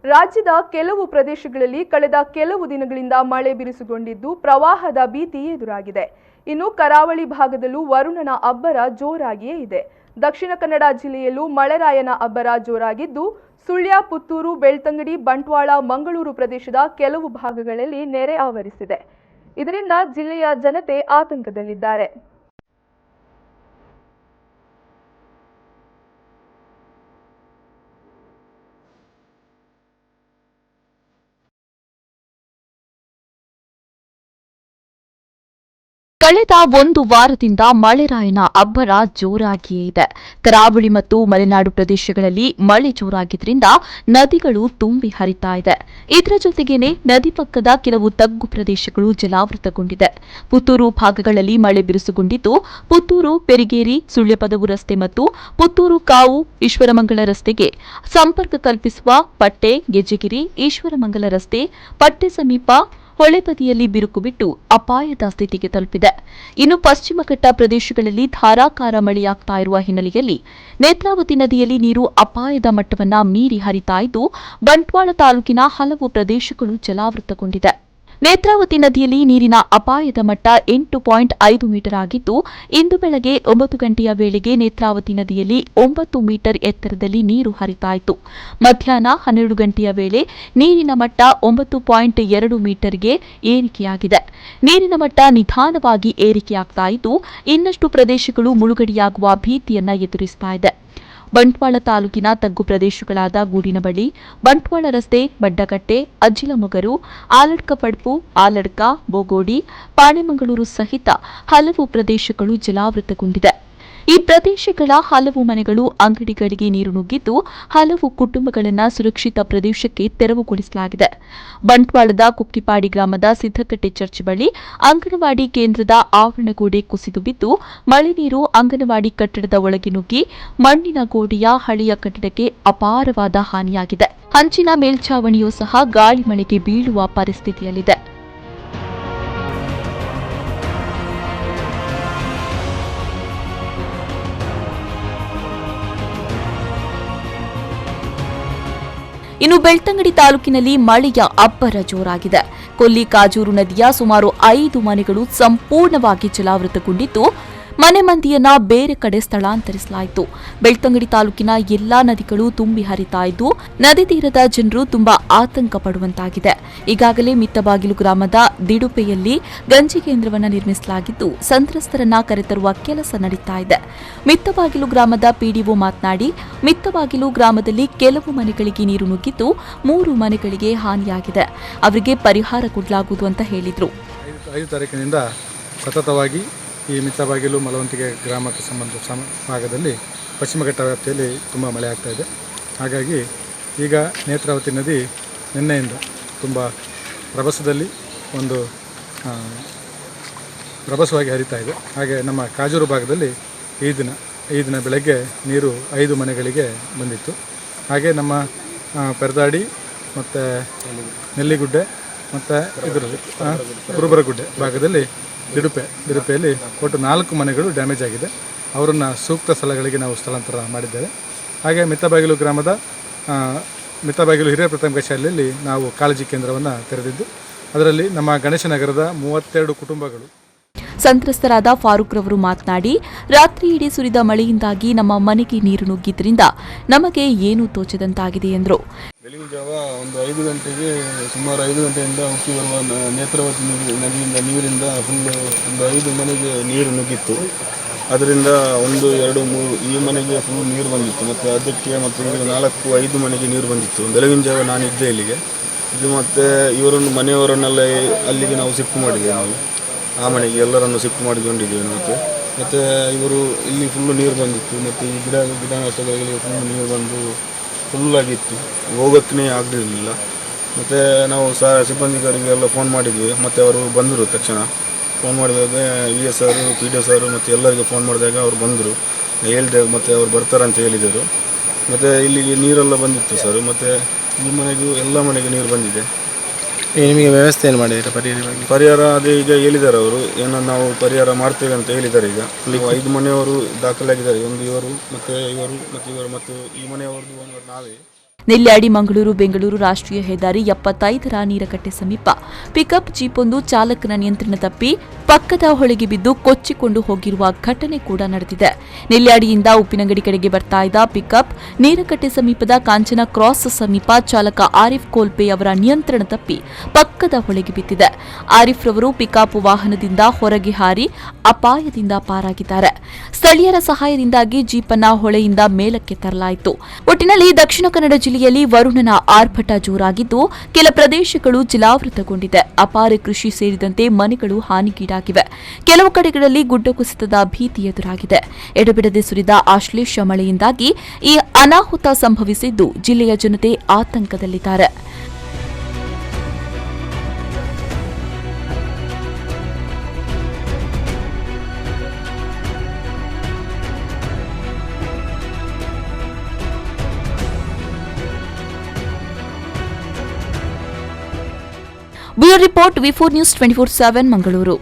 ರಾಜ್ಯದ ಕೆಲವು ಪ್ರದೇಶಗಳಲ್ಲಿ ಕಳೆದ ಕೆಲವು ದಿನಗಳಿಂದ ಮಳೆ ಬಿರುಸುಗೊಂಡಿದ್ದು ಪ್ರವಾಹದ ಭೀತಿ ಎದುರಾಗಿದೆ. ಇನ್ನು ಕರಾವಳಿ ಭಾಗದಲ್ಲೂ ವರುಣನ ಅಬ್ಬರ ಜೋರಾಗಿಯೇ ಇದೆ. ದಕ್ಷಿಣ ಕನ್ನಡ ಜಿಲ್ಲೆಯಲ್ಲೂ ಮಳೆರಾಯನ ಅಬ್ಬರ ಜೋರಾಗಿದ್ದು ಸುಳ್ಯ, ಪುತ್ತೂರು, ಬೆಳ್ತಂಗಡಿ, ಬಂಟ್ವಾಳ, ಮಂಗಳೂರು ಪ್ರದೇಶದ ಕೆಲವು ಭಾಗಗಳಲ್ಲಿ ನೆರೆ ಆವರಿಸಿದೆ. ಇದರಿಂದ ಜಿಲ್ಲೆಯ ಜನತೆ ಆತಂಕದಲ್ಲಿದ್ದಾರೆ. ಕಳೆದ ಒಂದು ವಾರದಿಂದ ಮಳೆರಾಯನ ಅಬ್ಬರ ಜೋರಾಗಿಯೇ ಇದೆ. ಕರಾವಳಿ ಮತ್ತು ಮಲೆನಾಡು ಪ್ರದೇಶಗಳಲ್ಲಿ ಮಳೆ ಜೋರಾಗಿದ್ದರಿಂದ ನದಿಗಳು ತುಂಬಿ ಹರಿತಾ ಇದೆ. ಇದರ ಜೊತೆಗೇನೆ ನದಿ ಪಕ್ಕದ ಕೆಲವು ತಗ್ಗು ಪ್ರದೇಶಗಳು ಜಲಾವೃತಗೊಂಡಿದೆ. ಪುತ್ತೂರು ಭಾಗಗಳಲ್ಲಿ ಮಳೆ ಬಿರುಸುಗೊಂಡಿದ್ದು ಪುತ್ತೂರು, ಪೆರಿಗೇರಿ, ಸುಳ್ಯಪದವು ರಸ್ತೆ ಮತ್ತು ಪುತ್ತೂರು ಕಾವು ಈಶ್ವರಮಂಗಲ ರಸ್ತೆಗೆ ಸಂಪರ್ಕ ಕಲ್ಪಿಸುವ ಪಟ್ಟೆ, ಗೆಜ್ಜೆಗಿರಿ, ಈಶ್ವರಮಂಗಲ ರಸ್ತೆ, ಪಟ್ಟೆ ಸಮೀಪ ಹೊಳೆಬದಿಯಲ್ಲಿ ಬಿರುಕು ಬಿಟ್ಟು ಅಪಾಯದ ಸ್ಥಿತಿಗೆ ತಲುಪಿದೆ. ಇನ್ನು ಪಶ್ಚಿಮ ಘಟ್ಟ ಪ್ರದೇಶಗಳಲ್ಲಿ ಧಾರಾಕಾರ ಮಳೆಯಾಗ್ತಾ ಇರುವ ಹಿನ್ನೆಲೆಯಲ್ಲಿ ನೇತ್ರಾವತಿ ನದಿಯಲ್ಲಿ ನೀರು ಅಪಾಯದ ಮಟ್ಟವನ್ನು ಮೀರಿ ಹರಿತಾ ಇದ್ದು ಬಂಟ್ವಾಳ ತಾಲೂಕಿನ ಹಲವು ಪ್ರದೇಶಗಳು ಜಲಾವೃತಗೊಂಡಿದೆ. ನೇತ್ರಾವತಿ ನದಿಯಲ್ಲಿ ನೀರಿನ ಅಪಾಯದ ಮಟ್ಟ 8.5 ಮೀಟರ್ ಆಗಿದ್ದು ಇಂದು ಬೆಳಗ್ಗೆ 9 ಗಂಟೆಯ ವೇಳೆಗೆ ನೇತ್ರಾವತಿ ನದಿಯಲ್ಲಿ 9 ಮೀಟರ್ ಎತ್ತರದಲ್ಲಿ ನೀರು ಹರಿತಾಯಿತು. ಮಧ್ಯಾಹ್ನ 12 ಗಂಟೆಯ ವೇಳೆ ನೀರಿನ ಮಟ್ಟ 9.2 ಮೀಟರ್ಗೆ ಏರಿಕೆಯಾಗಿದೆ. ನೀರಿನ ಮಟ್ಟ ನಿಧಾನವಾಗಿ ಏರಿಕೆಯಾಗ್ತಾ ಇದ್ದು ಇನ್ನಷ್ಟು ಪ್ರದೇಶಗಳು ಮುಳುಗಡೆಯಾಗುವ ಭೀತಿಯನ್ನ ಎದುರಿಸ್ತಾ ಇದೆ. ಬಂಟ್ವಾಳ ತಾಲೂಕಿನ ತಗ್ಗು ಪ್ರದೇಶಗಳಾದ ಗೂಡಿನಬಳ್ಳಿ, ಬಂಟ್ವಾಳ ರಸ್ತೆ, ಬಡ್ಡಕಟ್ಟೆ, ಅಜ್ಜಿಲಮೊಗರು, ಆಲಡ್ಕ-ಪಡ್ಪು, ಆಲಡ್ಕ, ಬೋಗೋಡಿ, ಪಾಣೆಮಂಗಳೂರು ಸಹಿತ ಹಲವು ಪ್ರದೇಶಗಳು ಜಲಾವೃತಗೊಂಡಿದೆ. ಈ ಪ್ರದೇಶಗಳ ಹಲವು ಮನೆಗಳು, ಅಂಗಡಿಗಳಿಗೆ ನೀರು ನುಗ್ಗಿದ್ದು ಹಲವು ಕುಟುಂಬಗಳನ್ನು ಸುರಕ್ಷಿತ ಪ್ರದೇಶಕ್ಕೆ ತೆರವುಗೊಳಿಸಲಾಗಿದೆ. ಬಂಟ್ವಾಳದ ಕುಕ್ಕಿಪಾಡಿ ಗ್ರಾಮದ ಸಿದ್ದಕಟ್ಟೆ ಚರ್ಚ್ ಬಳಿ ಅಂಗನವಾಡಿ ಕೇಂದ್ರದ ಆವರಣಗೋಡೆ ಕುಸಿದು ಬಿದ್ದು ಮಳೆ ನೀರು ಅಂಗನವಾಡಿ ಕಟ್ಟಡದ ಒಳಗೆ ನುಗ್ಗಿ ಮಣ್ಣಿನ ಗೋಡೆಯ ಹಳೆಯ ಕಟ್ಟಡಕ್ಕೆ ಅಪಾರವಾದ ಹಾನಿಯಾಗಿದೆ. ಹಂಚಿನ ಮೇಲ್ಛಾವಣಿಯೂ ಸಹ ಗಾಳಿ ಮಳೆಗೆ ಬೀಳುವ ಪರಿಸ್ಥಿತಿಯಲ್ಲಿದೆ. ಇನ್ನು ಬೆಳ್ತಂಗಡಿ ತಾಲೂಕಿನಲ್ಲಿ ಮಳೆಯ ಅಬ್ಬರ ಜೋರಾಗಿದೆ. ಕೊಲ್ಲಿ ಕಾಜೂರು ನದಿಯ ಸುಮಾರು 5 ಮನೆಗಳು ಸಂಪೂರ್ಣವಾಗಿ ಜಲಾವೃತಗೊಂಡಿದ್ದು ಮನೆ ಮಂದಿಯನ್ನ ಬೇರೆ ಕಡೆ ಸ್ಥಳಾಂತರಿಸಲಾಯಿತು. ಬೆಳ್ತಂಗಡಿ ತಾಲೂಕಿನ ಎಲ್ಲಾ ನದಿಗಳು ತುಂಬಿ ಹರಿತಾ ಇದ್ದು ನದಿ ತೀರದ ಜನರು ತುಂಬಾ ಆತಂಕ ಪಡುವಂತಾಗಿದೆ. ಈಗಾಗಲೇ ಮಿತ್ತಬಾಗಿಲು ಗ್ರಾಮದ ದಿಡುಪೆಯಲ್ಲಿ ಗಂಜಿ ಕೇಂದ್ರವನ್ನು ನಿರ್ಮಿಸಲಾಗಿದ್ದು ಸಂತ್ರಸ್ತರನ್ನ ಕರೆತರುವ ಕೆಲಸ ನಡೀತಾ ಇದೆ. ಮಿತ್ತಬಾಗಿಲು ಗ್ರಾಮದ ಪಿಡಿಒ ಮಾತನಾಡಿ, ಮಿತ್ತಬಾಗಿಲು ಗ್ರಾಮದಲ್ಲಿ ಕೆಲವು ಮನೆಗಳಿಗೆ ನೀರು ನುಗ್ಗಿದ್ದು 3 ಮನೆಗಳಿಗೆ ಹಾನಿಯಾಗಿದೆ. ಅವರಿಗೆ ಪರಿಹಾರ ಕೊಡಲಾಗುವುದು ಅಂತ ಹೇಳಿದರು. 5 ತಾರೀಕಿನಿಂದ ಸತತವಾಗಿ ಈ ಮಿತ್ತಬಾಗಿಲು, ಮಲವಂತಿಗೆ ಗ್ರಾಮಕ್ಕೆ ಭಾಗದಲ್ಲಿ ಪಶ್ಚಿಮ ಘಟ್ಟ ವ್ಯಾಪ್ತಿಯಲ್ಲಿ ತುಂಬ ಮಳೆ ಆಗ್ತಾ ಇದೆ. ಹಾಗಾಗಿ ಈಗ ನೇತ್ರಾವತಿ ನದಿ ನಿನ್ನೆಯಿಂದ ತುಂಬ ರಭಸವಾಗಿ ಹರಿತಾ ಇದೆ. ಹಾಗೆ ನಮ್ಮ ಕಾಜೂರು ಭಾಗದಲ್ಲಿ ಈ ದಿನ ಬೆಳಗ್ಗೆ ನೀರು 5 ಮನೆಗಳಿಗೆ ಬಂದಿತ್ತು. ಹಾಗೆ ನಮ್ಮ ಪೆರ್ದಾಡಿ ಮತ್ತು ನೆಲ್ಲಿಗುಡ್ಡೆ ಮತ್ತು ಇದರಲ್ಲಿ ಕುರುಬರಗುಡ್ಡೆ ಭಾಗದಲ್ಲಿ ದಿಡುಪೆಯಲ್ಲಿ ಒಟ್ಟು 4 ಮನೆಗಳು ಡ್ಯಾಮೇಜ್ ಆಗಿದೆ. ಅವರನ್ನು ಸೂಕ್ತ ಸ್ಥಳಗಳಿಗೆ ನಾವು ಸ್ಥಳಾಂತರ ಮಾಡಿದ್ದೇವೆ. ಹಾಗೆ ಮಿತ್ತಬಾಗಿಲು ಗ್ರಾಮದ ಮಿತ್ತಬಾಗಿಲು ಹಿರಿಯ ಪ್ರಾಥಮಿಕ ಶಾಲೆಯಲ್ಲಿ ನಾವು ಕಾಳಜಿ ಕೇಂದ್ರವನ್ನು ತೆರೆದಿದ್ದು ಅದರಲ್ಲಿ ನಮ್ಮ ಗಣೇಶನಗರದ 32 ಕುಟುಂಬಗಳು. ಸಂತ್ರಸ್ತರಾದ ಫಾರೂಕ್ ರವರು ಮಾತನಾಡಿ, ರಾತ್ರಿ ಇಡೀ ಸುರಿದ ಮಳೆಯಿಂದಾಗಿ ನಮ್ಮ ಮನೆಗೆ ನೀರು ನುಗ್ಗಿದ್ರಿಂದ ನಮಗೆ ಏನೂ ತೋಚದಂತಾಗಿದೆ ಎಂದರು. ಬೆಳಗಿನ ಜಾವ ಒಂದು 5 ಗಂಟೆಗೆ ಸುಮಾರು 5 ಗಂಟೆಯಿಂದ ಉಕ್ಕಿ ಬರುವ ನೇತ್ರಾವತಿ ನದಿಯಿಂದ ನೀರಿಂದ ಫುಲ್ಲು ಒಂದು 5 ಮನೆಗೆ ನೀರು ನುಗ್ಗಿತ್ತು. ಅದರಿಂದ 1, 2, 3 ಈ ಮನೆಗೆ ಫುಲ್ ನೀರು ಬಂದಿತ್ತು. ಮತ್ತು ಅದಕ್ಕೆ ಮತ್ತು 4, 5 ಮನೆಗೆ ನೀರು ಬಂದಿತ್ತು. ಬೆಳಗಿನ ಜಾವ ನಾನಿದ್ದೆ ಇಲ್ಲಿಗೆ. ಇದು ಮತ್ತು ಇವರನ್ನು ಮನೆಯವರನ್ನೆಲ್ಲ ಅಲ್ಲಿಗೆ ನಾವು ಶಿಫ್ಟ್ ಮಾಡಿದ್ದೇವೆ. ನಾವು ಆ ಮನೆಗೆ ಎಲ್ಲರನ್ನು ಶಿಫ್ಟ್ ಮಾಡಿಕೊಂಡಿದ್ದೇವೆ. ಮತ್ತು ಇವರು ಇಲ್ಲಿ ಫುಲ್ಲು ನೀರು ಬಂದಿತ್ತು. ಮತ್ತು ಈ ಗಿಡ ನಷ್ಟಗಳಿಗೆ ಫುಲ್ಲು ನೀರು ಬಂದು ಫುಲ್ಲಾಗಿತ್ತು, ಹೋಗೋಕ್ಕೇ ಆಗಲಿರಲಿಲ್ಲ. ಮತ್ತು ನಾವು ಸಿಬ್ಬಂದಿಗರಿಗೆಲ್ಲ ಫೋನ್ ಮಾಡಿದ್ವಿ. ಮತ್ತು ಅವರು ಬಂದರು. ತಕ್ಷಣ ಫೋನ್ ಮಾಡಿದಾಗ VS ಅವರು, PDO ಅವರು ಮತ್ತು ಎಲ್ಲರಿಗೆ ಫೋನ್ ಮಾಡಿದಾಗ ಅವರು ಬಂದರು. ಹೇಳಿದೆ ಮತ್ತು ಅವರು ಬರ್ತಾರಂತ ಹೇಳಿದರು. ಮತ್ತು ಇಲ್ಲಿಗೆ ನೀರೆಲ್ಲ ಬಂದಿತ್ತು ಸರ್. ಮತ್ತು ಈ ಮನೆಗೂ ಎಲ್ಲ ಮನೆಗೆ ನೀರು ಬಂದಿದೆ. ನಿಮಗೆ ವ್ಯವಸ್ಥೆ ಏನು ಮಾಡಿದ್ದೀರಾ ಪರಿಹಾರ? ಅದೇ ಈಗ ಹೇಳಿದ್ದಾರೆ ಅವರು, ಏನೋ ನಾವು ಪರಿಹಾರ ಮಾಡ್ತೇವೆ ಅಂತ ಹೇಳಿದ್ದಾರೆ. ಈಗ 5 ಮನೆಯವರು ದಾಖಲಾಗಿದ್ದಾರೆ. ಒಂದು ಇವರು ಮತ್ತು ಈ ಮನೆಯವ್ರದ್ದು ನಾವೇ. ನೆಲ್ಯಾಡಿ ಮಂಗಳೂರು ಬೆಂಗಳೂರು ರಾಷ್ಟ್ರೀಯ ಹೆದ್ದಾರಿ 75ರ ನೀರಕಟ್ಟೆ ಸಮೀಪ ಪಿಕಪ್ ಜೀಪೊಂದು ಚಾಲಕನ ನಿಯಂತ್ರಣ ತಪ್ಪಿ ಪಕ್ಕದ ಹೊಳೆಗೆ ಬಿದ್ದು ಕೊಚ್ಚಿಕೊಂಡು ಹೋಗಿರುವ ಘಟನೆ ಕೂಡ ನಡೆದಿದೆ. ನೆಲ್ಯಾಡಿಯಿಂದ ಉಪ್ಪಿನಂಗಡಿ ಕಡೆಗೆ ಬರ್ತಾ ಇದ್ದ ಪಿಕಪ್ ನೀರಕಟ್ಟೆ ಸಮೀಪದ ಕಾಂಚನ ಕ್ರಾಸ್ ಸಮೀಪ ಚಾಲಕ ಆರಿಫ್ ಕೋಲ್ಪೆ ಅವರ ನಿಯಂತ್ರಣ ತಪ್ಪಿ ಪಕ್ಕದ ಹೊಳೆಗೆ ಬಿದ್ದಿದೆ. ಆರಿಫ್ ರವರು ಪಿಕಪ್ ವಾಹನದಿಂದ ಹೊರಗೆ ಹಾರಿ ಅಪಾಯದಿಂದ ಪಾರಾಗಿದ್ದಾರೆ. ಸ್ಥಳೀಯರ ಸಹಾಯದಿಂದಾಗಿ ಜೀಪನ್ನ ಹೊಳೆಯಿಂದ ಮೇಲಕ್ಕೆ ತರಲಾಯಿತು. ಒಟ್ಟಿನಲ್ಲಿ ದಕ್ಷಿಣ ಕನ್ನಡ ಜಿಲ್ಲೆಯಲ್ಲಿ ವರುಣನ ಆರ್ಭಟ ಜೋರಾಗಿದ್ದು ಕೆಲ ಪ್ರದೇಶಗಳು ಜಲಾವೃತಗೊಂಡಿದೆ. ಅಪಾರ ಕೃಷಿ ಸೇರಿದಂತೆ ಮನೆಗಳು ಹಾನಿಗೀಡಾಗಿವೆ. ಕೆಲವು ಕಡೆಗಳಲ್ಲಿ ಗುಡ್ಡ ಕುಸಿತದ ಭೀತಿ ಎದುರಾಗಿದೆ. ಎಡಬಿಡದೆ ಸುರಿದ ಆಶ್ಲೇಷ ಮಳೆಯಿಂದಾಗಿ ಈ ಅನಾಹುತ ಸಂಭವಿಸಿದ್ದು ಜಿಲ್ಲೆಯ ಜನತೆ ಆತಂಕದಲ್ಲಿದ್ದಾರೆ. Bureau report V4 News 24/7 Mangaluru.